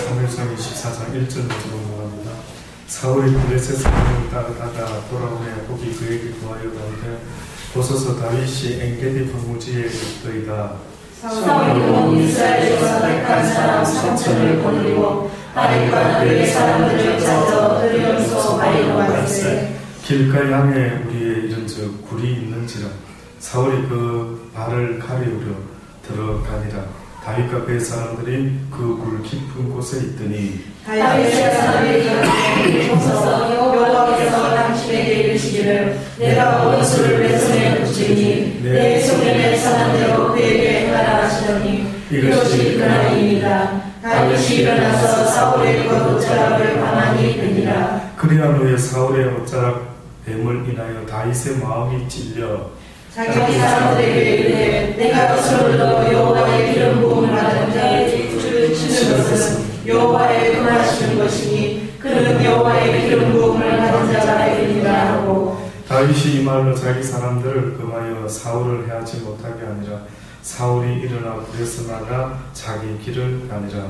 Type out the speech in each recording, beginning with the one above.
사무엘상 24장 1절부터 말합니다. 사울이 블레셋 사람을 따르다가 돌아오매 복이 그에게 구하여 가는데 보소서 다윗이 엔게디 방무지에 있더이다. 사울이 온 이스라엘에서 택한 사람 3,000을 보내고 바리과 그의 사람들을 찾아 들여서 바리로 갔으되 길가 양에 우리의 이른즉 굴이 있는지라. 사울이 그 발을 가리우려 들어가니라. 다윗과 그의 사람들이 그 굴 깊은 곳에 있더니 다윗의 사람들이 오셔서 여호와께서 당신에게 이르시기를 내가 원수를 내 손에 붙이니 내 손에 내 사람대로 그에게 행하라 하시더니 이것이 그날입니다. 다윗이 일어나서 사울의 그 옷자락을 가만히 빼니라. 그리한 후에 사울의 옷자락 뱀을 인하여 다윗의 마음이 찔려 자기 사람들에게 이르되 내가 스스로 여호와의 기름 부음을 받은 자의 줄을 치는 것은 여호와의 금하시는 것이니 그는 여호와의 기름 부음을 받은 자가 되리라 하고 다윗이 이 말로 자기 사람들을 금하여 사울을 해하지 못하게 하니라. 사울이 일어나 굴에서 나가 자기 길을 가니라.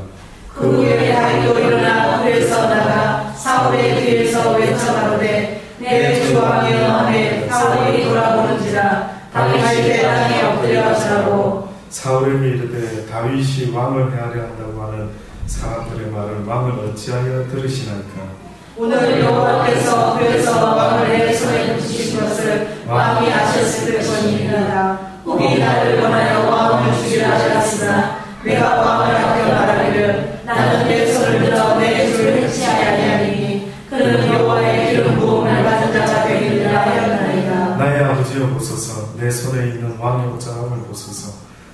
그 후에 다윗도 일어나 굴에서 나가 사울의 뒤에서 외쳐가로되 내 주 왕이여 하매 사울이 돌아오는지라. 다윗이 땅에 엎드려 서라고. 사울에게 이르되 다윗이 왕을 해하려 한다고 하는 사람들의 말을 왕을 어찌하여 들으시나이까. 오늘 여호와께서 그에서 왕을 내 손에 붙이신 것을 왕이 아셨을 것이니라. 후기 나를 원하여 왕을 주기를 하셨으나 내가 왕을 아껴 말하기를 나는 내 손을 들어 내 주를 해치하여 아니하니 그는 여호와의 기름 부음을 받은 자가 되리라 하였나이다. 나의 아버지여 보소서. 내 손에 있는 왕의 옷자락을 보소서.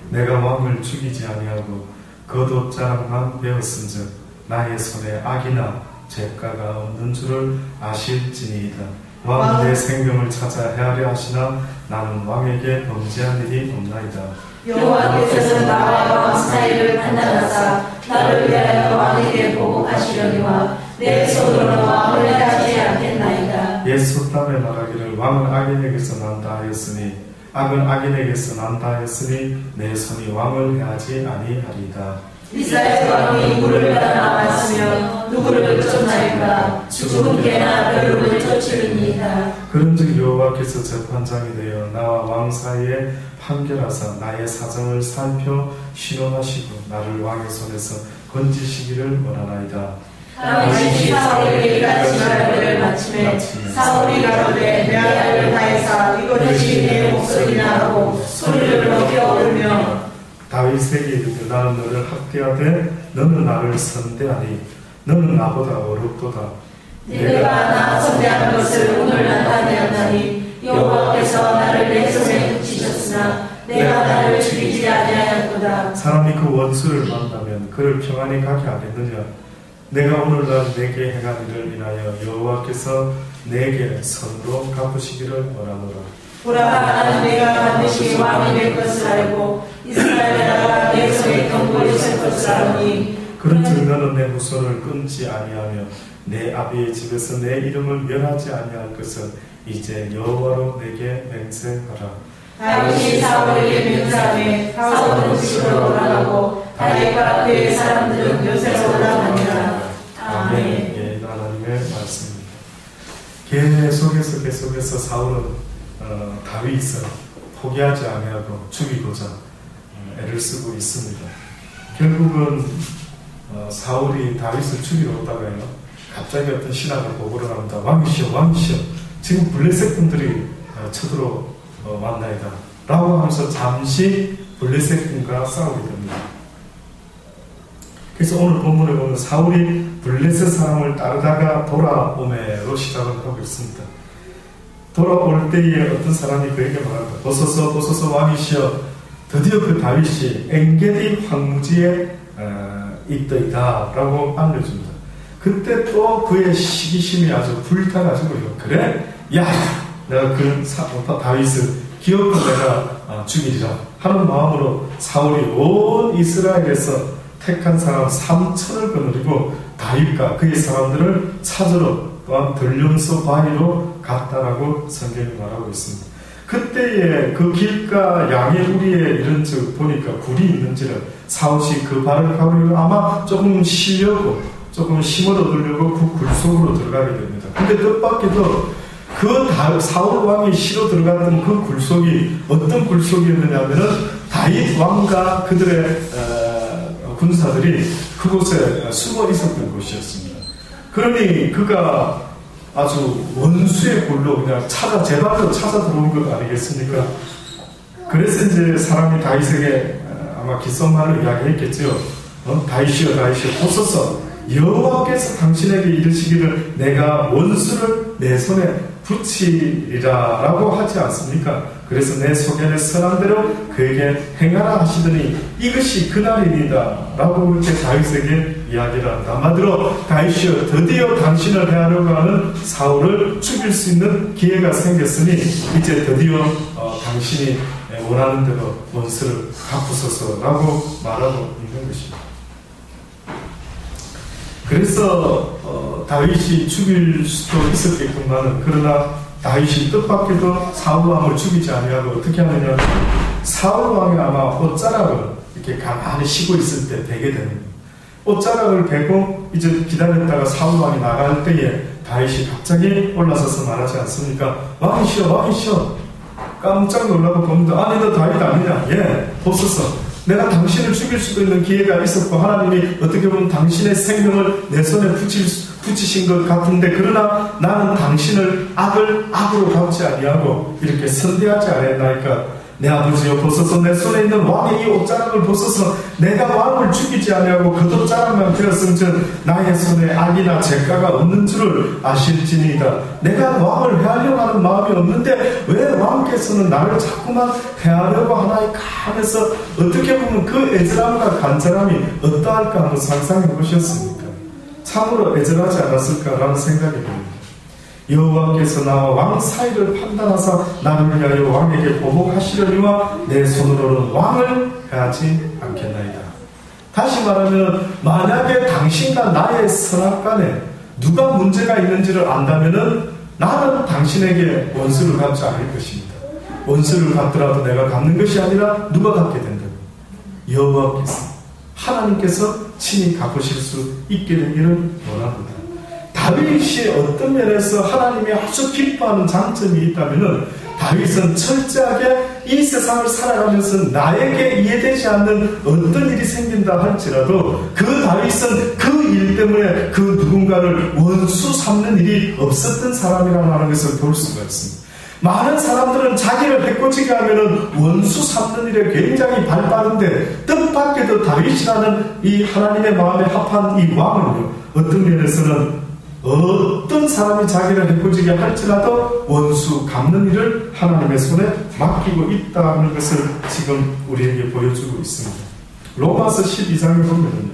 내가 왕을 죽이지 아니하고 그 옷자락만 베었은즉 나의 손에 악이나 죄가가 없는 줄을 아실지니이다. 왕은 내 생명을 찾아 헤아려 하시나 나는 왕에게 범죄한 일이 없나이다. 여호와께서는 나와 왕 사이를 판단하사 나를 위하여 왕에게 보복하시려니와 내 손으로는 왕을 해하지 않겠나이다. 옛 속담에 말하기를 왕은 악인에게서 난다 하였으니 악은 악인에게서 난다 하였으니 내 손이 왕을 해하지 아니하리이다. 이스라엘 왕이 누구를 따라 나왔으며 누구를 쫓나이까 죽은 개나 벼룩을 쫓으리니이다. 그런즉 여호와께서 재판장이 되어 나와 왕 사이에 판결하사 나의 사정을 살펴 신원하시고 나를 왕의 손에서 건지시기를 원하나이다. 다윗이 사울에게 이같이 말하기를 마침에 사울이 가로되 내 아들을 다해사 이것이 내 목소리나 하고 소리를 높여 울며 다윗에게 이르되 나는 너를 학대하되 너는 나를 선대하니 너는 나보다 어렵도다. 내가 나 선대한 것을 오늘 나타내었나니 여호와께서 나를 내 손에 붙이셨으나 내가 나를 죽이지 아니하였도다. 사람이 그 원수를 만나면 그를 평안히 가게 하겠느냐. 내가 오늘날 내게 행한 일을 인하여 여호와께서 내게 선으로 갚으시기를 원하노라. 보라 나는 내가 반드시 왕이 될 것을 알고 이스라엘에 나가 내 손에 경고를 셀 것을 아노니 그런즉 너는 내 후손을 끊지 아니하며 내 아비의 집에서 내 이름을 멸하지 아니할 것을 이제 여호와로 내게 맹세하라. 다윗이 사울에게 맹세하매 사울은 집으로 올라가고 다윗과 그의 사람들은 요새로 올라가니라. 아멘. 예, 하나님의 말씀입니다. 계속해서 사울은 다윗을 포기하지 아니하고 죽이고자 애를 쓰고 있습니다. 결국은 사울이 다윗을 죽이러 오다가요 갑자기 어떤 신하가 보고를 합니다. 왕이시여 지금 블레셋 분들이 쳐들어 왔나이다 라고 하면서 잠시 블레셋 군과 싸우게 됩니다. 그래서 오늘 본문에 보면 사울이 블레셋 사람을 따르다가 돌아오매로 시작을 하고 있습니다. 돌아올 때에 어떤 사람이 그에게 말합니다. 보소서 왕이시여 드디어 그 다윗이 엔게디 황무지에 있더이다 라고 알려줍니다. 그때 또 그의 시기심이 아주 불타가지고요. 그래? 야 내가 그 다윗을 기어코 내가 죽이리라 하는 마음으로 사울이 온 이스라엘에서 택한 사람 3,000을 거느리고 다윗과 그의 사람들을 찾으러 또한 들륜서 바위로 갔다라고 성경이 말하고 있습니다. 그때에 그 길가 양의 우리에 이른즉 보니까 굴이 있는지라 사울이 그 발을 가리고 아마 조금 쉬려고 조금 힘을 얻으려고 그 굴 속으로 들어가게 됩니다. 근데 뜻밖에도 그 사울 왕이 실어 들어갔던 그 굴속이 어떤 굴속이었느냐면은 다윗 왕과 그들의 군사들이 그곳에 숨어 있었던 곳이었습니다. 그러니 그가 아주 원수의 굴로 그냥 제 발로 찾아 들어온 것 아니겠습니까? 그래서 이제 사람이 다윗에게 아마 귓속말로 이야기했겠죠. 다윗이여 다윗이여 보소서 여호와께서 당신에게 이르시기를 내가 원수를 내 손에 붙이리라 라고 하지 않습니까? 그래서 내 속에는 선한 대로 그에게 행하라 하시더니 이것이 그날이니다 라고 이렇게 다윗에게 이야기를 한다. 한마디로 다윗이여 드디어 당신을 해하려고 하는 사울을 죽일 수 있는 기회가 생겼으니 이제 드디어 당신이 원하는 대로 원수를 갚으소서 라고 말하고 있는 것입니다. 그래서 다윗이 죽일 수도 있었겠구만. 그러나 다윗이 뜻밖에도 사울왕을 죽이지 아니하고 어떻게 하느냐, 사울왕이 아마 옷자락을 이렇게 가만히 쉬고 있을 때 베게 되는 거예요. 옷자락을 베고 이제 기다렸다가 사울왕이 나갈 때에 다윗이 갑자기 올라서서 말하지 않습니까? 왕이시여 왕이시여. 깜짝 놀라고 봅니다. 아니 너 다윗 아니냐? 예, 보소서 내가 당신을 죽일 수도 있는 기회가 있었고 하나님이 어떻게 보면 당신의 생명을 내 손에 붙이신 것 같은데, 그러나 나는 당신을 악으로 갚지 아니하고 이렇게 선대하지 않았나이까. 내 아버지여 보소서 내 손에 있는 왕의 이 옷자락을 보소서 내가 왕을 죽이지 아니하고 그 옷자락만 되었음즉 나의 손에 악이나 죄가가 없는 줄을 아실지니이다. 내가 왕을 해하려고 하는 마음이 없는데 왜 왕께서는 나를 자꾸만 해하려고 하나이까 하면서 어떻게 보면 그 애절함과 간절함이 어떠할까 한번 상상해 보셨습니까? 참으로 애절하지 않았을까라는 생각이 듭니다. 여호와께서 나와 왕 사이를 판단하사 나를 위하여 왕에게 보복하시려니와 내 손으로는 왕을 해하지 않겠나이다. 다시 말하면 만약에 당신과 나의 선악간에 누가 문제가 있는지를 안다면은 나는 당신에게 원수를 갚지 않을 것입니다. 원수를 갚더라도 내가 갚는 것이 아니라 누가 갚게 된다고? 여호와께서, 하나님께서 친히 갚으실 수 있게 되기를 원합니다. 다윗이 어떤 면에서 하나님이 아주 기뻐하는 장점이 있다면 다윗은 철저하게 이 세상을 살아가면서 나에게 이해되지 않는 어떤 일이 생긴다 할지라도 그 다윗은 그 일 때문에 그 누군가를 원수 삼는 일이 없었던 사람이라는 것을 볼 수가 있습니다. 많은 사람들은 자기를 해코지게 하면은 원수 삼는 일에 굉장히 발빠른데 뜻밖에도 다윗이라는 이 하나님의 마음에 합한 이 왕은요, 어떤 면에서는 어떤 사람이 자기를 해코지게 할지라도 원수 갚는 일을 하나님의 손에 맡기고 있다는 것을 지금 우리에게 보여주고 있습니다. 로마서 12장에 보면요,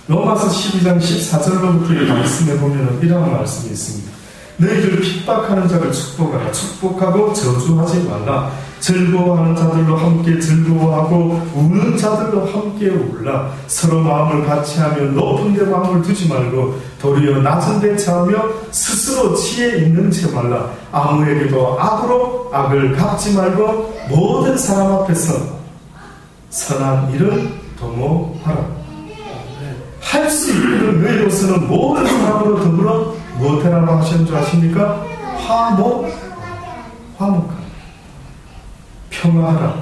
로마서 12장 14절로부터의 말씀에 보면 이런 말씀이 있습니다. 너희들 핍박하는 자를 축복하라. 축복하고 저주하지 말라. 즐거워하는 자들로 함께 즐거워하고 우는 자들로 함께 울라. 서로 마음을 같이하며 높은 데 마음을 두지 말고 도리어 낮은 데 처하며 스스로 지혜 있는 체 말라. 아무에게도 악으로 악을 갚지 말고 모든 사람 앞에서 선한 일을 도모하라. 할 수 있는 너희로서는 모든 사람으로 더불어 무엇해라고 하시는 줄 아십니까? 화목하라. 평화하라.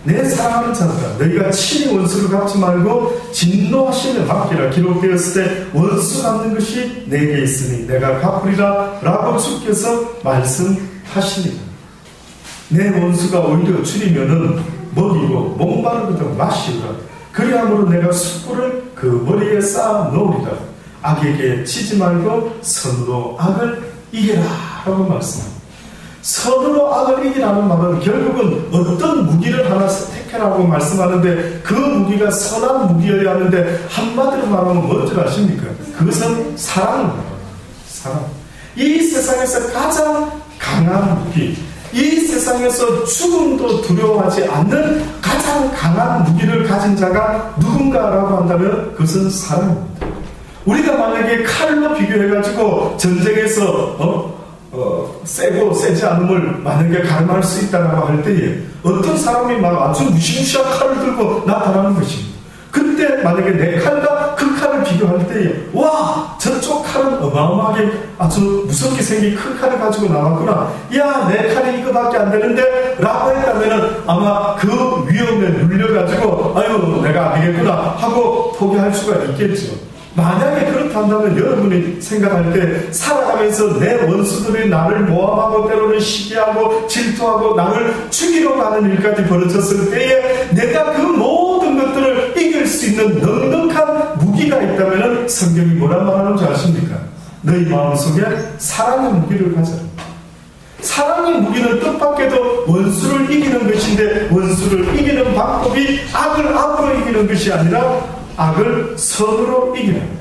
내 사랑하는 자들아, 너희가 친히 원수를 갚지 말고 진노하심에 맡기라. 기록되었을 때 원수 갚는 것이 내게 있으니 내가 갚으리라 라고 주께서 말씀하십니다. 내 원수가 오히려 줄이면은 먹이고 목마르거든 마시라. 그리함으로 내가 숯불을 그 머리에 쌓아 놓으리라. 악에게 치지 말고 선으로 악을 이겨라 라고 말씀합니다. 선으로 악을 이기라는 말은 결국은 어떤 무기를 하나 택해라고 말씀하는데 그 무기가 선한 무기여야 하는데 한마디로 말하면 뭔지 아십니까? 그것은 사랑을 말합니다. 사랑. 이 세상에서 가장 강한 무기, 이 세상에서 죽음도 두려워하지 않는 가장 강한 무기를 가진 자가 누군가라고 한다면 그것은 사랑입니다. 우리가 만약에 칼로 비교해가지고 전쟁에서 세고 세지 않음을 만약에 가늠할 수 있다고 할 때에 어떤 사람이 막 아주 무시무시한 칼을 들고 나타나는 것입니다. 그때 만약에 내 칼과 그 칼을 비교할 때에 와 저쪽 칼은 어마어마하게 아주 무섭게 생긴 큰 칼을 가지고 나왔구나. 야 내 칼이 이거밖에 안 되는데 라고 했다면은 아마 그 위험에 눌려가지고 아유 내가 안 되겠구나 하고 포기할 수가 있겠죠. 만약에 그렇다면 여러분이 생각할 때 살아가면서 내 원수들이 나를 모함하고 때로는 시기하고 질투하고 나를 죽이려고 하는 일까지 벌어졌을 때에 내가 그 모든 것들을 이길 수 있는 넉넉한 무기가 있다면 성경이 뭐라 말하는 줄 아십니까? 너희 마음속에 사랑의 무기를 가져라. 사랑의 무기는 뜻밖에도 원수를 이기는 것인데 원수를 이기는 방법이 악을 악으로 이기는 것이 아니라 악을 선으로 이기는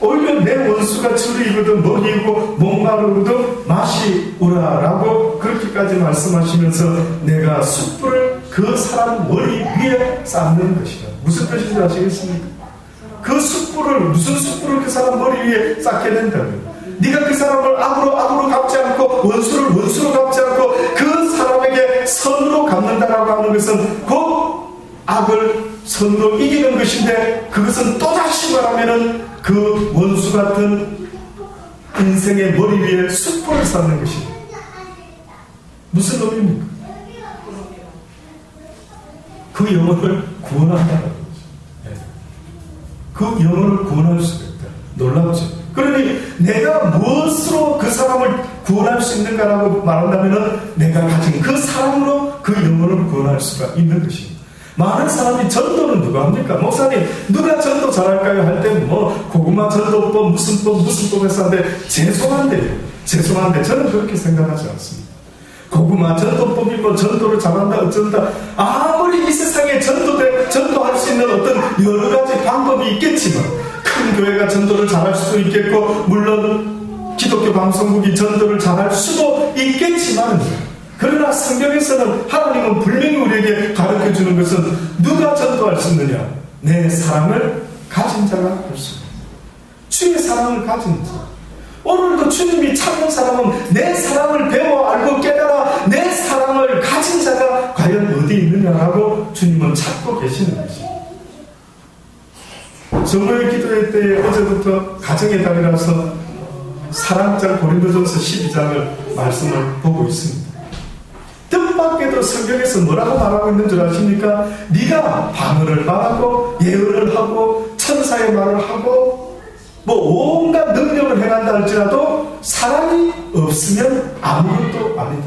오히려 내 원수가 줄이거든 먹이고 목마르거든 마시우라라고 그렇게까지 말씀하시면서 내가 숯불을 그 사람 머리 위에 쌓는 것이다. 무슨 뜻인지 아시겠습니까? 그 숯불을 무슨 숯불을 그 사람 머리 위에 쌓게 된다면 네가 그 사람을 악으로 갚지 않고 원수를 원수로 갚지 않고 그 사람에게 선으로 갚는다라고 하는 것은 곧 악을 선으로 이기는 것인데 그것은 또다시 말하면은 그 원수 같은 인생의 머리 위에 숯불을 쌓는 것입니다. 무슨 의미입니까? 그 영혼을 구원한다는 거죠. 그 영혼을 구원할 수가 있다. 놀랍죠. 그러니 내가 무엇으로 그 사람을 구원할 수 있는가라고 말한다면은 내가 가진 그 사람으로 그 영혼을 구원할 수가 있는 것입니다. 많은 사람이 전도는 누가 합니까? 목사님 누가 전도 잘할까요? 할 때 뭐 고구마 전도법 무슨 법 해서 하는데 죄송한데 저는 그렇게 생각하지 않습니다. 고구마 전도법이 뭐 전도를 잘한다 어쩐다 아무리 이 세상에 전도할 수 있는 어떤 여러 가지 방법이 있겠지만 큰 교회가 전도를 잘할 수도 있겠고 물론 기독교 방송국이 전도를 잘할 수도 있겠지만 그러나 성경에서는 하나님은 분명히 우리에게 가르쳐주는 것은 누가 전도할 수 있느냐? 내 사랑을 가진 자가 할 수 있다. 주의 사랑을 가진 자. 오늘도 주님이 찾는 사람은 내 사랑을 배워 알고 깨달아 내 사랑을 가진 자가 과연 어디 있느냐라고 주님은 찾고 계시는 것입니다. 정오의 기도회 때 어제부터 가정의 달이라서 사랑장 고린도전서 12장을 말씀을 보고 있습니다. 뜻밖에도 성경에서 뭐라고 말하고 있는 줄 아십니까? 네가 방언을 말하고 예언을 하고 천사의 말을 하고 뭐 온갖 능력을 행한다 할지라도 사랑이 없으면 아무것도 아니다.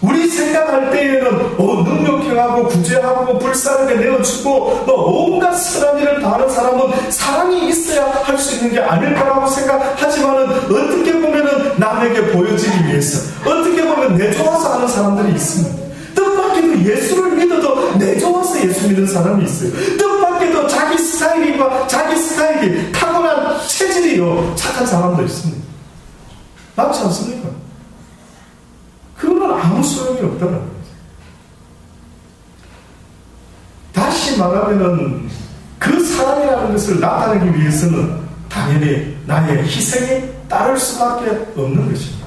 우리 생각할 때에는 능력행하고 구제하고 불쌍하게 내어주고 뭐 온갖 선한 일을 다 하는 사람은 사랑이 있어야 할 수 있는 게 아닐까라고 생각하지만은 어떻게 보면은 남에게 보여지기 위해서 어떻게 보면 내 좋아서 하는 사람들이 있습니다. 뜻밖에도 예수를 믿어도 내 좋아서 예수 믿는 사람이 있어요. 뜻밖에도 자기 스타일이 타고난 체질이요 착한 사람도 있습니다. 맞지 않습니까? 그거는 아무 소용이 없다는 거죠. 다시 말하면은 그 사랑이라는 것을 나타내기 위해서는 당연히 나의 희생이 따를 수밖에 없는 것입니다.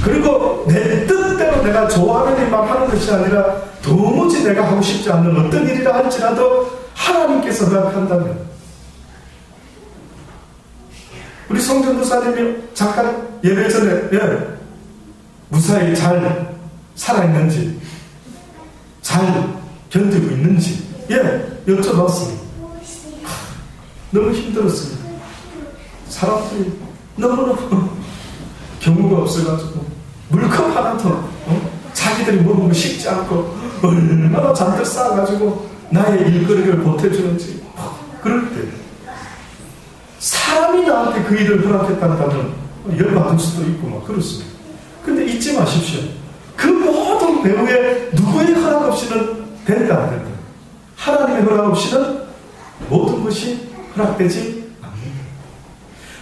그리고 내 뜻대로 내가 좋아하는 일만 하는 것이 아니라 도무지 내가 하고 싶지 않는 어떤 일이라 할지라도 하나님께서 허락한다면 우리 송전도사님이 잠깐 예배 전에 무사히 잘 살아있는지 잘 견디고 있는지 여쭤봤습니다. 너무 힘들었습니다. 사람들이 너무너무 경우가 없어가지고 물컵 하나도 자기들이 먹으면 식지 않고 얼마나 잔뜩 쌓아가지고 나의 일거리를 보태주는지 그럴 때 사람이 나한테 그 일을 허락했다면 열받을 수도 있고 막 그렇습니다. 근데 잊지 마십시오. 그 모든 배후에 누구의 허락 없이는 된다 안 된다. 하나님의 허락 없이는 모든 것이 허락되지 않는다.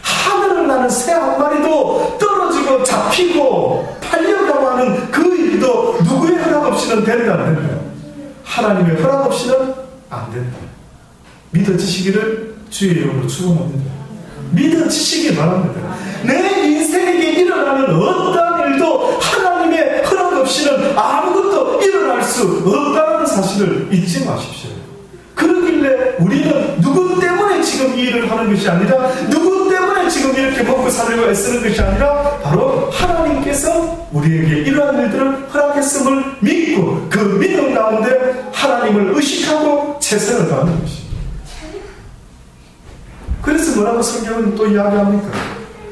하늘을 나는 새 한 마리도 떨어지고 잡히고 팔려가고 하는 그 일도 누구의 허락 없이는 된다 안 된다. 하나님의 허락 없이는 안 된다. 믿어지시기를 주의 이름으로 축원합니다. 믿어지시기 바랍니다. 내 인생에게 일어나는 어떠한 일도 하나님의 허락 없이는 아무것도 일어날 수 없다는 사실을 잊지 마십시오. 그러길래 우리는 누구 때문에 지금 이 일을 하는 것이 아니라, 누구 때문에 지금 이렇게 먹고 살려고 애쓰는 것이 아니라, 바로 하나님께서 우리에게 이러한 일들을 허락했음을 믿고 그 믿음 가운데 하나님을 의식하고 최선을 다하는 것입니다. 그래서 뭐라고 성경은 또 이야기합니까?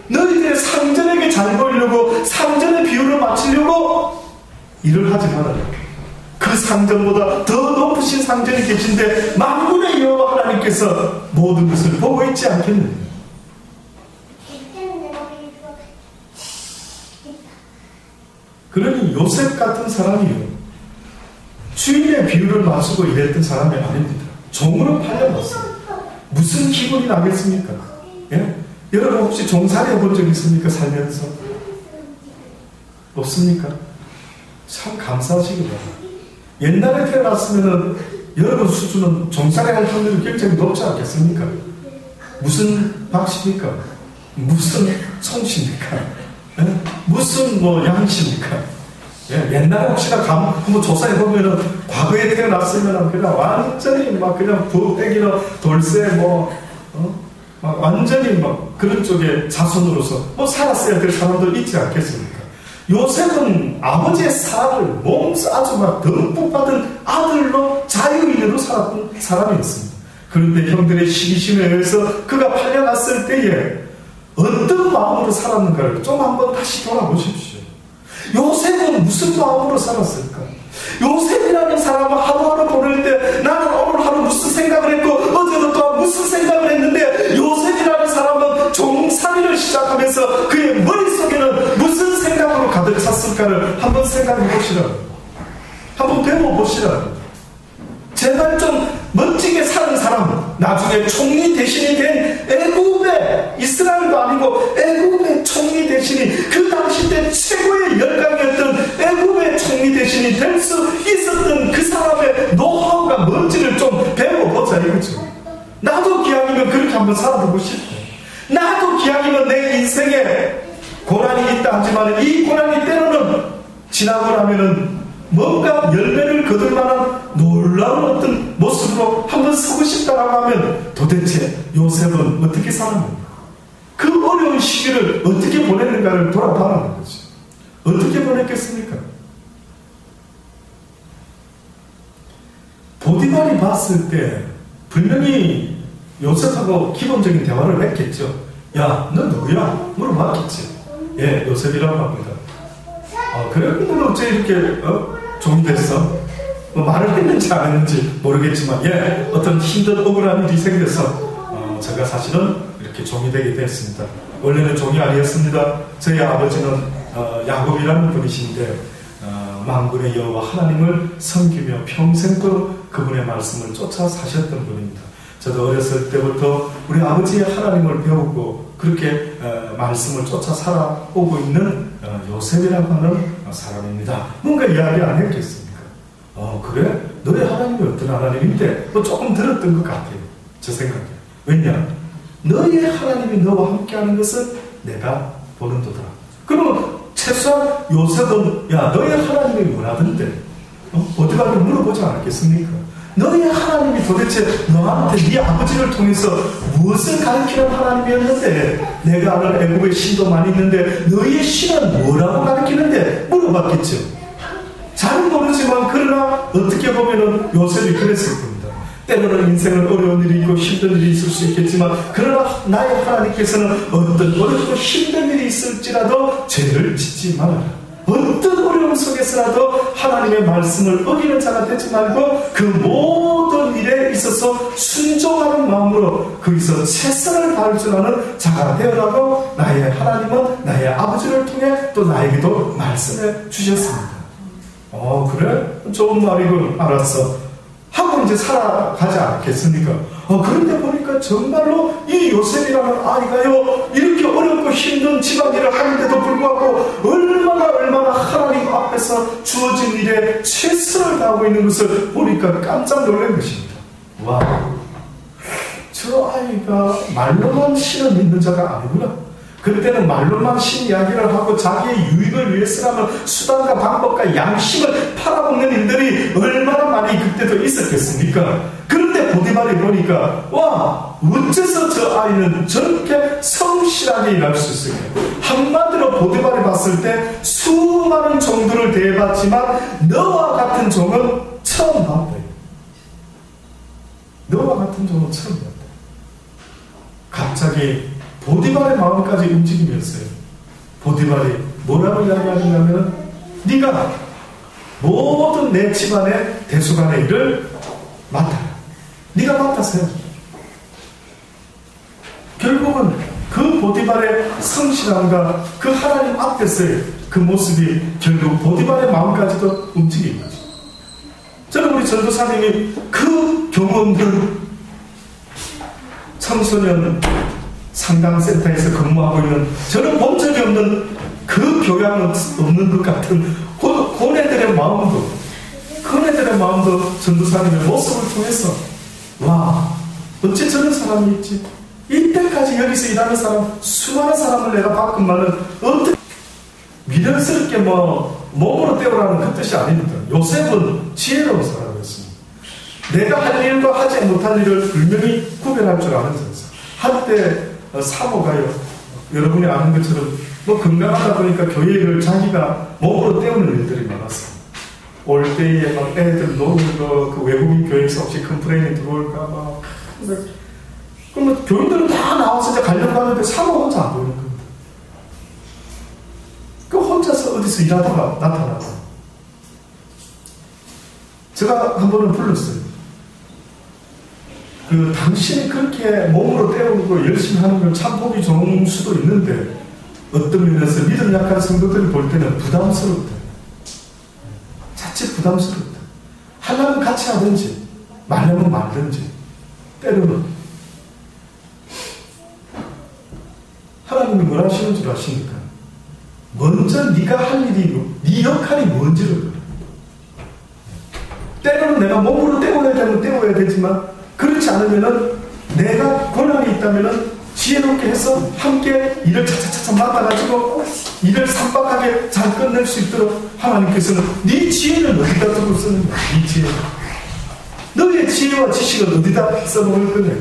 너희들의 상전에게 잘 보이려고 상전의 비율을 맞추려고 일을 하지 말아라. 그 상전보다 더 높으신 상전이 계신데 만군의 여호와 하나님께서 모든 것을 보고 있지 않겠느냐. 그러니 요셉 같은 사람이요, 주인의 비율을 맞추고 일했던 사람이 아닙니다. 종으로 팔려났어요. 무슨 기분이 나겠습니까? 예? 여러분 혹시 종살이 해본 적 있습니까? 살면서? 없습니까? 참 감사하시기 바랍니다. 옛날에 태어났으면 여러분 수준은 종살이 할 확률이 굉장히 높지 않겠습니까? 무슨 박씨입니까? 무슨 송씨입니까? 예? 무슨 뭐 양씨입니까? 예? 옛날에 혹시나 한번 조사해보면은 과거에 태어났으면 그냥 완전히 막 그냥 부엌대기나 돌쇠 막 완전히 막 그런 쪽에 자손으로서 뭐 살았어야 될 사람도 있지 않겠습니까? 요셉은 아버지의 사랑을 몸소 아주 막 듬뿍 받은 아들로 자유인으로 살았던 사람이었습니다. 그런데 형들의 시기심에 의해서 그가 팔려갔을 때에 어떤 마음으로 살았는가를 좀 한번 다시 돌아보십시오. 요셉은 무슨 마음으로 살았을까? 요셉이라는 사람은 하루하루 보낼 때 나는 오늘 하루 무슨 생각을 했고 어제도 또한 무슨 생각을 했는데, 요셉이라는 사람은 종살이를 시작하면서 그의 머릿속에는 무슨 생각으로 가득 찼을까를 한번 생각해 보시라. 한번 배워보시라. 제발 좀 멋지게 사는 사람, 나중에 총리 대신이 된 애굽의, 이스라엘도 아니고 애굽의 총리 대신이, 그 당시 때 최고의 열강이었던 애굽의 총리 대신이 될 수 있었던 그 사람의 노하우가 뭔지를 좀 배워보자 이거죠. 나도 기왕이면 그렇게 한번 살아보고 싶어. 나도 기왕이면 내 인생에 고난이 있다 하지만 이 고난이 때로는 지나고 나면은 뭔가 열매를 거둘 만한 놀라운 어떤 모습으로 한번 서고 싶다라고 하면, 도대체 요셉은 어떻게 살았는가? 그 어려운 시기를 어떻게 보냈는가를 돌아봐라는 거죠. 어떻게 보냈겠습니까? 보디발이 봤을 때 분명히 요셉하고 기본적인 대화를 했겠죠. 야, 너 누구야? 물어봤겠지. 예, 요셉이라고 합니다. 그래? 너 어째 이렇게 종이 됐어? 뭐 말을 했는지 안 했는지 모르겠지만, 예, 어떤 힘든 억울한 일이 생겨서 제가 사실은 이렇게 종이 되게 됐습니다. 원래는 종이 아니었습니다. 저희 아버지는 야곱이라는 분이신데 만군의 여호와 하나님을 섬기며 평생도록 그분의 말씀을 쫓아 사셨던 분입니다. 저도 어렸을 때부터 우리 아버지의 하나님을 배우고 그렇게 말씀을 쫓아 살아오고 있는 요셉이라고 하는 사람입니다. 뭔가 이야기 안 했겠습니까? 그래? 너의 하나님이 어떤 하나님인데? 뭐 조금 들었던 것 같아요. 제 생각에. 왜냐? 너의 하나님이 너와 함께하는 것을 내가 보는도다. 그러면 최소한 요셉은, 야, 너의 하나님이 원하던데 보디발을 물어보지 않았겠습니까? 너의 하나님이 도대체 너한테 네 아버지를 통해서 무엇을 가르치는 하나님이었는데, 내가 아는 애굽의 신도 많이 있는데 너의 신은 뭐라고 가르치는데 물어봤겠죠. 잘 모르지만 그러나 어떻게 보면은 요셉이 그랬을 겁니다. 때로는 인생은 어려운 일이 있고 힘든 일이 있을 수 있겠지만, 그러나 나의 하나님께서는 어떤 어렵고 힘든 일이 있을지라도 죄를 짓지 말아라. 어떤 어려움 속에서라도 하나님의 말씀을 어기는 자가 되지 말고 그 모든 일에 있어서 순종하는 마음으로 거기서 최선을 다할 줄 아는 자가 되어라고 나의 하나님은 나의 아버지를 통해 또 나에게도 말씀해 주셨습니다. 그래? 좋은 말이군. 알았어. 하고 이제 살아가지 않겠습니까? 그런데 보니까 정말로 이 요셉이라는 아이가요, 이렇게 어렵고 힘든 집안일을 하는데도 불구하고 얼마나 하나님 앞에서 주어진 일에 최선을 다하고 있는 것을 보니까 깜짝 놀란 것입니다. 와, 저 아이가 말로만 신을 믿는 자가 아니구나. 그때는 말로만 신 이야기를 하고 자기의 유익을 위해서라면 수단과 방법과 양심을 팔아먹는 일들이 얼마나 많이 그때도 있었겠습니까? 그런데 보디발이 보니까 와, 어째서 저 아이는 저렇게 성실하게 일할 수 있을까? 한마디로 보디발이 봤을 때 수많은 종들을 대해봤지만 너와 같은 종은 처음 봤다. 너와 같은 종은 처음 봤다. 갑자기 보디발의 마음까지 움직이면서요. 보디발이 뭐라고 이야기하냐면 네가 모든 내 집안의 대수간의 일을 맡아라. 네가 맡아서 해. 결국은 그 보디발의 성실함과 그 하나님 앞에서의 그 모습이 결국 보디발의 마음까지도 움직인 거죠. 저는 우리 전도사님이 그 경험들 청소년 상담센터에서 근무하고 있는 저는 본 적이 없는 그 교양 없는 것 같은 고뇌들의 마음도 전도사님의 모습을 통해서 와, 어째 저런 사람이 있지? 이때까지 여기서 일하는 사람 수많은 사람을 내가 봤건만은 어떻게 미련스럽게 몸으로 때우라는 그 뜻이 아닙니다. 요셉은 지혜로운 사람이었습니다. 내가 할 일과 하지 못할 일을 분명히 구별할 줄 아는 사람. 한때 사모가요, 여러분이 아는 것처럼 건강하다 보니까 교회를 자기가 몸으로 때우는 일들이 많았어요. 올 때에 막 애들 노는 거, 그 외국인 교회에서 혹시 컴플레인이 들어올까 막. 그러면 교인들은 다 나와서 이제 가려고 하는데 사모 혼자 안 보이는 겁니다. 그 혼자서 어디서 일하다가 나타나고. 제가 한 번은 불렀어요. 당신이 그렇게 몸으로 때우고 열심히 하는 건 참 보기 좋은 수도 있는데 어떤 면에서 믿음 약한 성도들이 볼 때는 부담스럽다. 자칫 부담스럽다. 하려면 같이 하든지 말려면 말든지 때로는 하나님이 뭘 하시는 줄 아십니까? 먼저 네가 할 일이 네 역할이 뭔지를 때로는 내가 몸으로 때워야 되면 때워야 되지만 그렇지 않으면은 내가 권한이 있다면은 지혜롭게 해서 함께 일을 차차차차 맡아가지고 일을 삼박하게 잘 끝낼 수 있도록 하나님께서는 네 지혜를 어디다 두고 쓰는 거야. 네 지혜. 너의 지혜와 지식을 어디다 써먹을 거냐.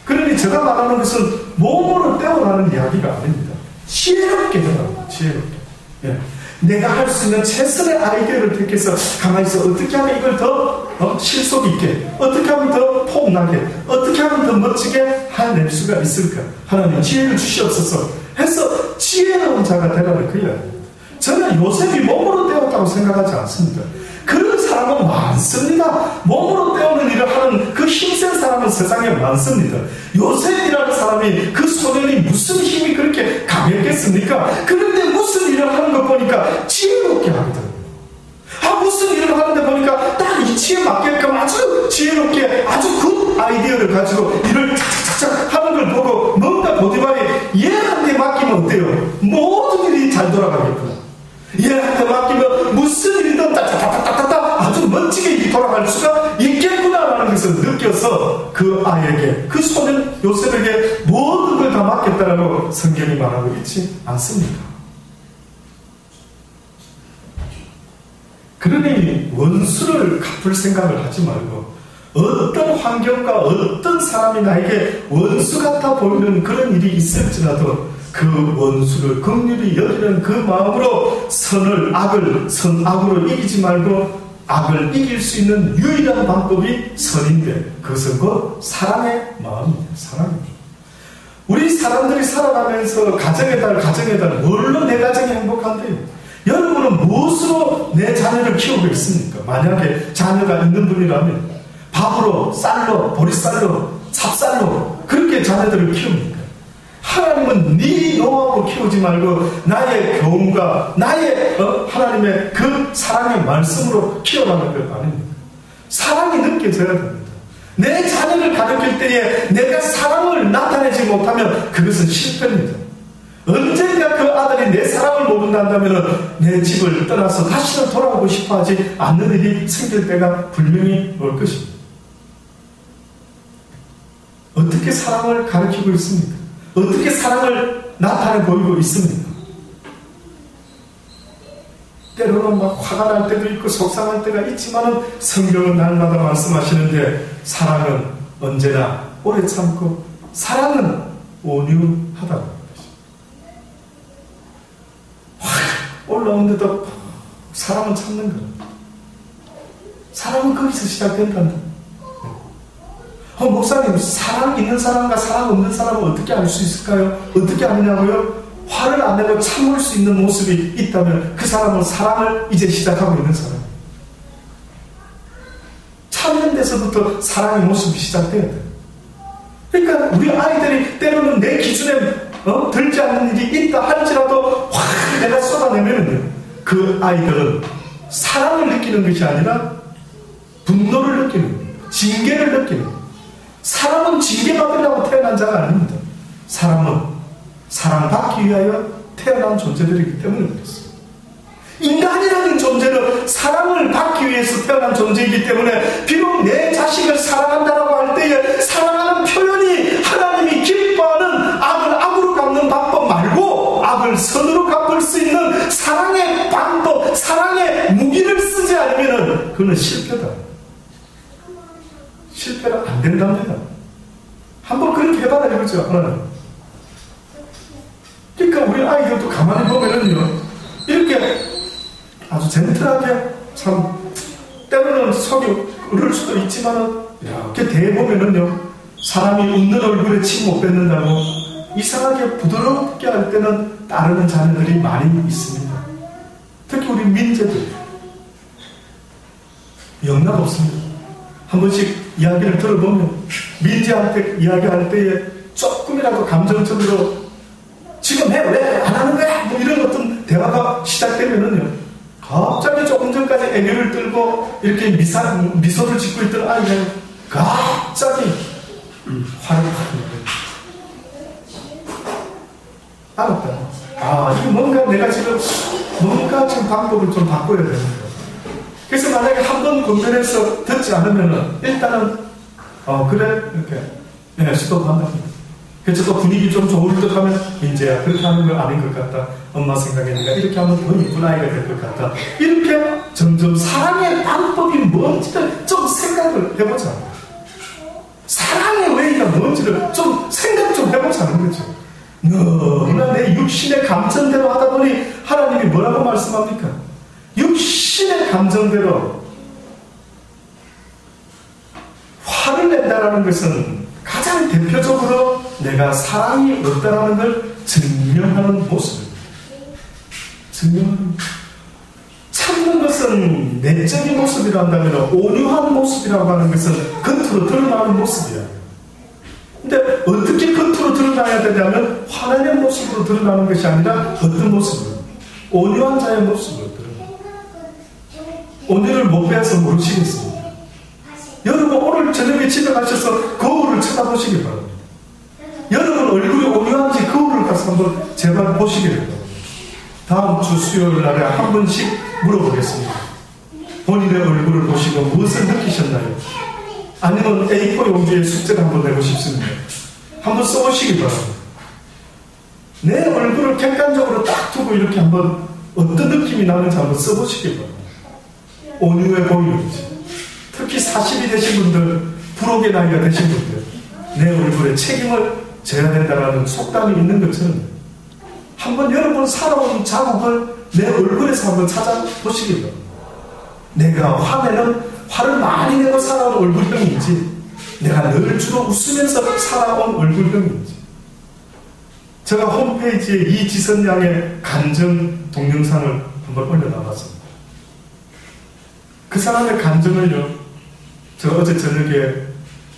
그러니 제가 말하는 것은 몸으로 때워라는 이야기가 아닙니다. 지혜롭게 해라. 지혜롭게. 예. 내가 할 수 있는 최선의 아이디어를 택해서 가만히 있어. 어떻게 하면 이걸 더 실속 있게, 어떻게 하면 더 폭나게, 어떻게 하면 더 멋지게 해낼 수가 있을까? 하나님 지혜를 주시옵소서 해서 지혜로운 자가 되라는 그 이야기입니다. 저는 요셉이 몸으로 때웠다고 생각하지 않습니다. 그런 사람은 많습니다. 몸으로 때우는 일을 하는 그 힘센 사람은 세상에 많습니다. 요셉이라는 사람이 그 소년이 무슨 힘이 그렇게 강했겠습니까? 그런데 무슨 일을 하는 거 보니까 지혜롭게 하거든요. 무슨 일을 하는데 보니까 딱 이치에 맞게끔 아주 지혜롭게 아주 굿 아이디어를 가지고 일을 착착착착 하는 걸 보고 뭔가 보디발이 얘한테 맡기면 어때요? 모든 일이 잘 돌아가겠구나. 얘한테 맡기면 무슨 일이든 따따따따따 아주 멋지게 일이 돌아갈 수가 있겠구나라는 것을 느껴서 그 아이에게, 그 소년 요셉에게 모든 걸 다 맡겼다라고 성경이 말하고 있지 않습니까? 그러니 원수를 갚을 생각을 하지 말고 어떤 환경과 어떤 사람이 나에게 원수 같아 보이는 그런 일이 있을지라도 그 원수를 긍휼히 여기는 그 마음으로 악을 선악으로 이기지 말고 악을 이길 수 있는 유일한 방법이 선인데 그것은 곧 사랑의 마음입니다. 사랑입니다. 우리 사람들이 살아가면서 가정의 달 뭘로 내 가정이 행복한데요? 여러분은 무엇으로 내 자녀를 키우고 있습니까? 만약에 자녀가 있는 분이라면 밥으로, 쌀로, 보리쌀로, 찹쌀로 그렇게 자녀들을 키웁니까? 하나님은 네 노하우로 키우지 말고 나의 교훈과 나의 하나님의 그 사랑의 말씀으로 키워라는 것 아닙니까? 사랑이 느껴져야 됩니다. 내 자녀를 가르칠 때에 내가 사랑을 나타내지 못하면 그것은 실패입니다. 언젠가 그 아들이 내 사랑을 모른다면 내 집을 떠나서 다시는 돌아오고 싶어하지 않는 일이 생길 때가 분명히 올 것입니다. 어떻게 사랑을 가르치고 있습니까? 어떻게 사랑을 나타내 보이고 있습니다. 때로는 막 화가 날 때도 있고 속상할 때가 있지만은 성경은 날마다 말씀하시는데 사랑은 언제나 오래 참고 사랑은 온유하다는 것입니다. 확 올라오는데도 사랑은 참는 겁니다. 사랑은 거기서 시작된단다. 목사님, 사랑 있는 사람과 사랑 없는 사람은 어떻게 알 수 있을까요? 어떻게 아느냐고요? 화를 안 내고 참을 수 있는 모습이 있다면 그 사람은 사랑을 이제 시작하고 있는 사람이에요. 참는 데서부터 사랑의 모습이 시작돼야 돼요. 그러니까 우리 아이들이 때로는 내 기준에 들지 않는 일이 있다 할지라도 확 내가 쏟아내면은요, 그 아이들은 사랑을 느끼는 것이 아니라 분노를 느끼는 거예요. 징계를 느끼는 거예요. 사람은 징계받으려고 태어난 자가 아닙니다. 사람은 사랑받기 위하여 태어난 존재들이기 때문에 그렇습니다. 인간이라는 존재는 사랑을 받기 위해서 태어난 존재이기 때문에 비록 내 자식을 사랑한다라고 할 때에 사랑하는 표현이 하나님이 기뻐하는 악을 악으로 갚는 방법 말고 악을 선으로 갚을 수 있는 사랑의 방법, 사랑의 무기를 쓰지 않으면 그건 실패다. 실패가 안 된답니다. 한번 그렇게 해봐라 이거죠. 하나님. 그러니까 우리 아이들도 가만히 보면은요, 이렇게 아주 젠틀하게, 참 때로는 속이 으를 수도 있지만은 이렇게 대보면은요, 사람이 웃는 얼굴에 침 못 뱉는다고 이상하게 부드럽게 할 때는 따르는 자녀들이 많이 있습니다. 특히 우리 민재들 영락 없습니다. 한 번씩 이야기를 들어보면 민재한테 이야기할 때에 조금이라도 감정적으로 지금 해, 왜 안 하는 거야? 뭐 이런 어떤 대화가 시작되면은요, 갑자기 조금 전까지 애교를 떨고 이렇게 미소를 짓고 있던 아이가 갑자기 화를 받는 거예요. 알았다. 이거 뭔가 내가 지금 방법을 좀 바꿔야 되는 거야. 그래서 만약에 한 번 권면해서 듣지 않으면은 일단은 그래 이렇게 스톱한다. 그래서 또 분위기 좀 좋을 듯 하면 민재야 그렇게 하는 거 아닌 것 같다. 엄마 생각해니까 이렇게 하면 더 이쁜 아이가 될 것 같다. 이렇게 점점 사랑의 방법이 뭔지를 좀 생각을 해보자. 사랑의 왜이가 뭔지를 좀 생각 좀 해보자는 거죠. 너무나 내 육신의 감정대로 하다 보니 하나님이 뭐라고 말씀합니까? 육신의 감정대로 화를 낸다라는 것은 가장 대표적으로 내가 사랑이 없다라는 걸 증명하는 모습입니다. 참는 것은 내적인 모습이라 한다면 온유한 모습이라고 하는 것은 겉으로 드러나는 모습이야. 근데 어떻게 겉으로 드러나야 되냐면 화내는 모습으로 드러나는 것이 아니라 어떤 모습으로? 온유한 자의 모습으로 드러나요. 온유를 못 배워서 모르시겠습니다. 여러분 오늘 저녁에 집에 가셔서 거울을 쳐다보시기 바랍니다. 여러분 얼굴이 온유한지 거울을 가서 한번 제발 보시기를 바랍니다. 다음 주 수요일 날에 한 번씩 물어보겠습니다. 본인의 얼굴을 보시고 무엇을 느끼셨나요? 아니면 A4 용지에 숙제를 한번 내고 싶습니다. 한번 써보시기 바랍니다. 내 얼굴을 객관적으로 딱 두고 이렇게 한번 어떤 느낌이 나는지 한번 써보시기 바랍니다. 온유해 보이는지. 특히 40이 되신 분들, 불혹의 나이가 되신 분들, 내 얼굴에 책임을 져야 된다는 속담이 있는 것처럼 한번 여러분 살아온 자국을 내 얼굴에서 한번 찾아보시기 바랍니다. 내가 화를 많이 내고 살아온 얼굴형인지, 내가 늘 주로 웃으면서 살아온 얼굴형인지. 제가 홈페이지에 이지선 양의 간증 동영상을 한번 올려놔봤습니다. 그 사람의 간증을요, 제가 어제 저녁에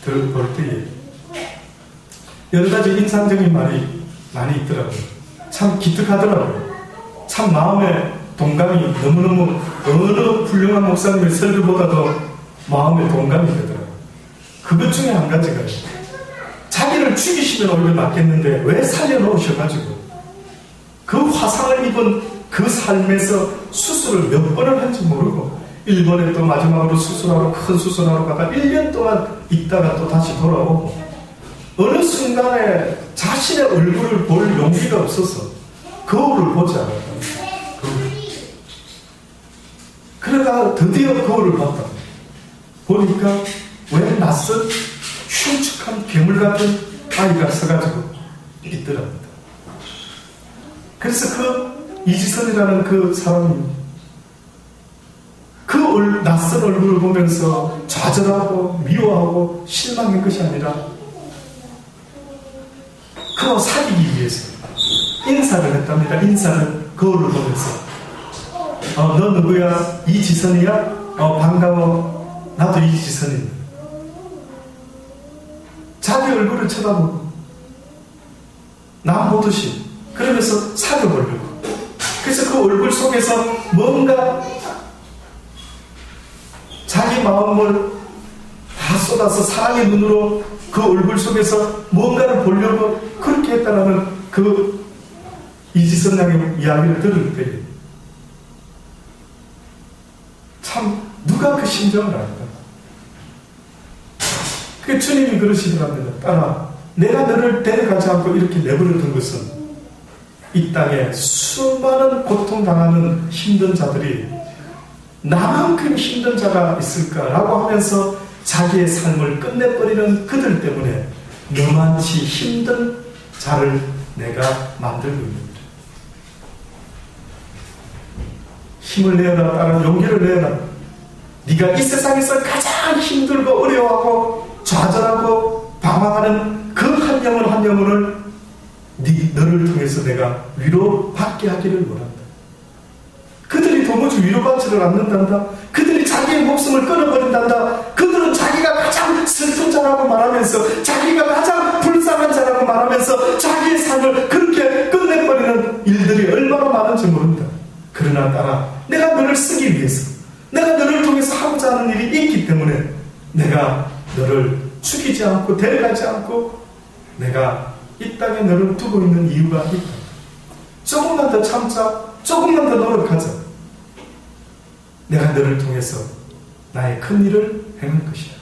들어볼 때에 여러 가지 인상적인 말이 많이 있더라고요. 참 기특하더라고요. 참 마음에 동감이 너무너무 어느 훌륭한 목사님의 설교보다도 마음에 동감이 되더라고요. 그것 중에 한 가지가 자기를 죽이시면 오히려 낫겠는데 왜 살려놓으셔가지고 그 화상을 입은 그 삶에서 수술을 몇 번을 한지 모르고 일본에 또 마지막으로 수술하러 큰 수술하러 가다 1년 동안 있다가 또 다시 돌아오고 어느 순간에 자신의 얼굴을 볼 용기가 없어서 거울을 보지 않았다. 그러다가 드디어 거울을 봤다. 보니까 왜 낯선 흉측한 괴물 같은 아이가 서가지고 있더랍니다. 그래서 그 이지선이라는 그 사람이 그 낯선 얼굴을 보면서 좌절하고 미워하고 실망한 것이 아니라 그와 사귀기 위해서 인사를 했답니다. 인사를 거울을 보면서 너 누구야? 이지선이야? 반가워. 나도 이지선이야. 자기 얼굴을 쳐다보고 남 보듯이 그러면서 사귀어보려고. 그래서 그 얼굴 속에서 뭔가 자기 마음을 다 쏟아서 사랑의 눈으로 그 얼굴 속에서 뭔가를 보려고 그렇게 했다라는 그 이지선 양의 이야기를 들을 때 참 누가 그 심정을 알까? 그 주님이 그러시더랍니다. 딸아, 내가 너를 데려가지 않고 이렇게 내버려둔 것은 이 땅에 수많은 고통당하는 힘든 자들이 나만큼 힘든 자가 있을까라고 하면서 자기의 삶을 끝내버리는 그들 때문에 너만치 힘든 자를 내가 만들고 있는다. 힘을 내어라, 딸은 용기를 내어라. 네가 이 세상에서 가장 힘들고 어려워하고 좌절하고 방황하는 그 한 영혼 한 영혼을 너를 통해서 내가 위로받게 하기를 원한다. 그들이 도무지 위로받지를 않는단다. 그들이 자기의 목숨을 끊어버린단다. 그들은 자기가 가장 슬픈 자라고 말하면서 자기가 가장 불쌍한 자라고 말하면서 자기의 삶을 그렇게 끝내버리는 일들이 얼마나 많은지 모른다. 그러나 딸아, 내가 너를 쓰기 위해서 내가 너를 통해서 하고자 하는 일이 있기 때문에 내가 너를 죽이지 않고 데려가지 않고 내가 이 땅에 너를 두고 있는 이유가 있다. 조금만 더 참자. 조금만 더 노력하자. 내가 너를 통해서 나의 큰 일을 행할 것이야.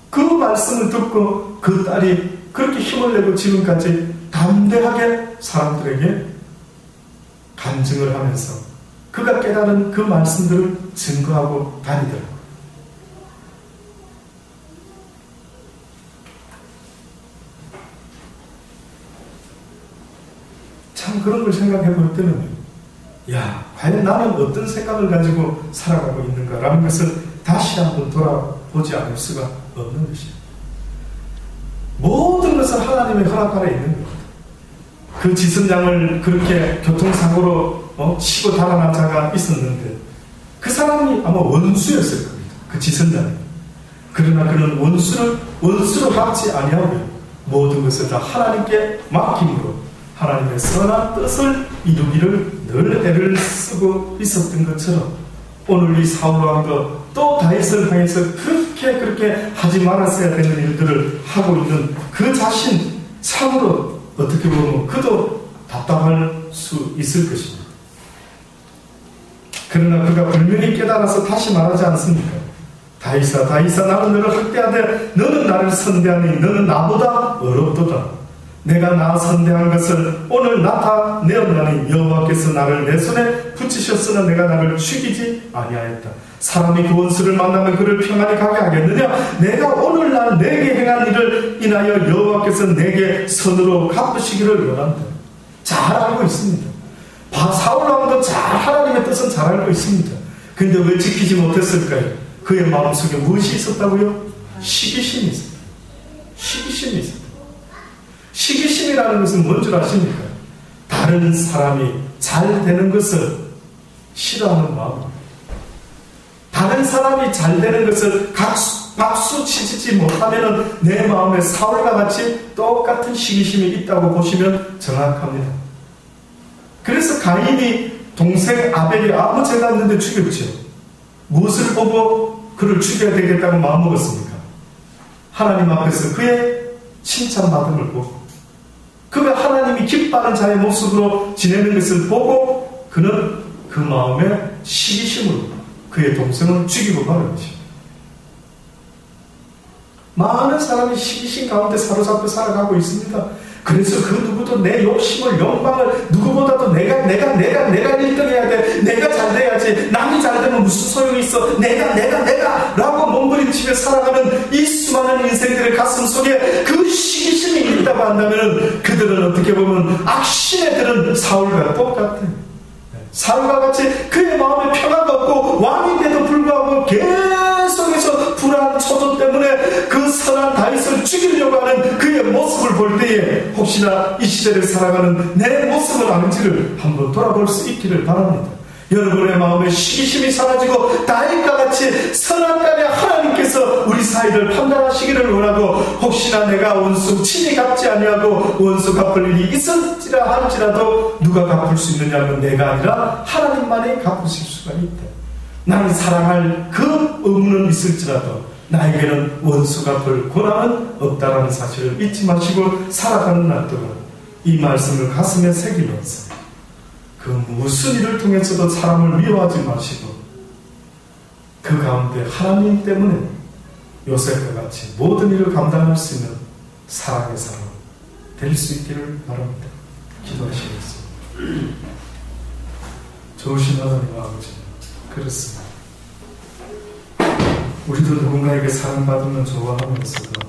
그 말씀을 듣고 그 딸이 그렇게 힘을 내고 지금까지 담대하게 사람들에게 간증을 하면서 그가 깨달은 그 말씀들을 증거하고 다니더라고요. 참 그런 걸 생각해 볼 때는 야, 과연 나는 어떤 생각을 가지고 살아가고 있는가라는 것을 다시 한번 돌아보지 않을 수가 없는 것이에요. 모든 것은 하나님의 허락 아래 있는 겁니다. 그 지선양을 그렇게 교통사고로 치고 달아난 자가 있었는데 그 사람이 아마 원수였을 겁니다. 그 지선양이. 그러나 그는 원수로 갚지 아니하고 모든 것을 다 하나님께 맡김으로 하나님의 선한 뜻을 이루기를 늘 애를 쓰고 있었던 것처럼 오늘 이 사울왕도 또 다윗을 향해서 그렇게 하지 말았어야 되는 일들을 하고 있는 그 자신 참으로 어떻게 보면 그도 답답할 수 있을 것입니다. 그러나 그가 분명히 깨달아서 다시 말하지 않습니까? 다윗아 나는 너를 학대하되 너는 나를 선대하니 너는 나보다 어렵도다. 내가 나 선대한 것을 오늘 나타내었나니 여호와께서 나를 내 손에 붙이셨으나 내가 나를 죽이지 아니하였다. 사람이 그 원수를 만나면 그를 평안히 가게 하겠느냐? 내가 오늘날 내게 행한 일을 인하여 여호와께서 내게 선으로 갚으시기를 원한다. 잘 알고 있습니다. 사울왕도 하나님의 뜻은 잘 알고 있습니다. 근데 왜 지키지 못했을까요? 그의 마음속에 무엇이 있었다고요? 시기심이 있었다. 시기심이 있었다. 시기심이라는 것은 뭔 줄 아십니까? 다른 사람이 잘 되는 것을 싫어하는 마음입니다. 다른 사람이 잘 되는 것을 박수 치지 못하면 내 마음에 사울과 같이 똑같은 시기심이 있다고 보시면 정확합니다. 그래서 가인이 동생 아벨이 아무 죄가 없는데 죽였죠. 무엇을 보고 그를 죽여야 되겠다고 마음먹었습니까? 하나님 앞에서 그의 칭찬받음을 보고 그가 하나님이 기뻐하는 자의 모습으로 지내는 것을 보고 그는 그 마음에 시기심으로 그의 동생을 죽이고 마는 것입니다. 많은 사람이 시기심 가운데 사로잡혀 살아가고 있습니다. 그래서 그 누구도 내 욕심을, 영광을 누구보다도 내가 1등 해야 돼. 내가 잘 돼야지. 남이 잘 되면 무슨 소용이 있어. 내가 라고 몸부림치며 살아가는 이 수많은 인생들의 가슴 속에 그 시기심이 있다고 한다면 그들은 어떻게 보면 악신의 들은 사울과 똑같아요. 사울과 같이 그의 마음에 평화가 없고 왕인데도 불구하고 계속해서 불안 초조 때문에 그 선한 다윗을 죽이려고 하는 그의 모습을 볼 때에 혹시나 이 시대를 살아가는 내 모습은 아닌지를 한번 돌아볼 수 있기를 바랍니다. 여러분의 마음에 시기심이 사라지고 다윗과 같이 선악간에 하나님께서 우리 사이를 판단하시기를 원하고, 혹시나 내가 원수 친히 갚지 아니하고 원수 갚을 일이 있을지라 할지라도 누가 갚을 수 있느냐면 내가 아니라 하나님만이 갚으실 수가 있다. 나는 사랑할 그 의무는 있을지라도 나에게는 원수 갚을 권한은 없다라는 사실을 잊지 마시고 살아가는 날 동안 이 말씀을 가슴에 새기면서 그 무슨 일을 통해서도 사람을 미워하지 마시고 그 가운데 하나님 때문에 요셉과 같이 모든 일을 감당할 수 있는 사랑의 사람 될 수 있기를 바랍니다. 기도하시겠습니다. 좋으신 하나님 아버지, 그렇습니다. 우리도 누군가에게 사랑받으면 좋아하면서도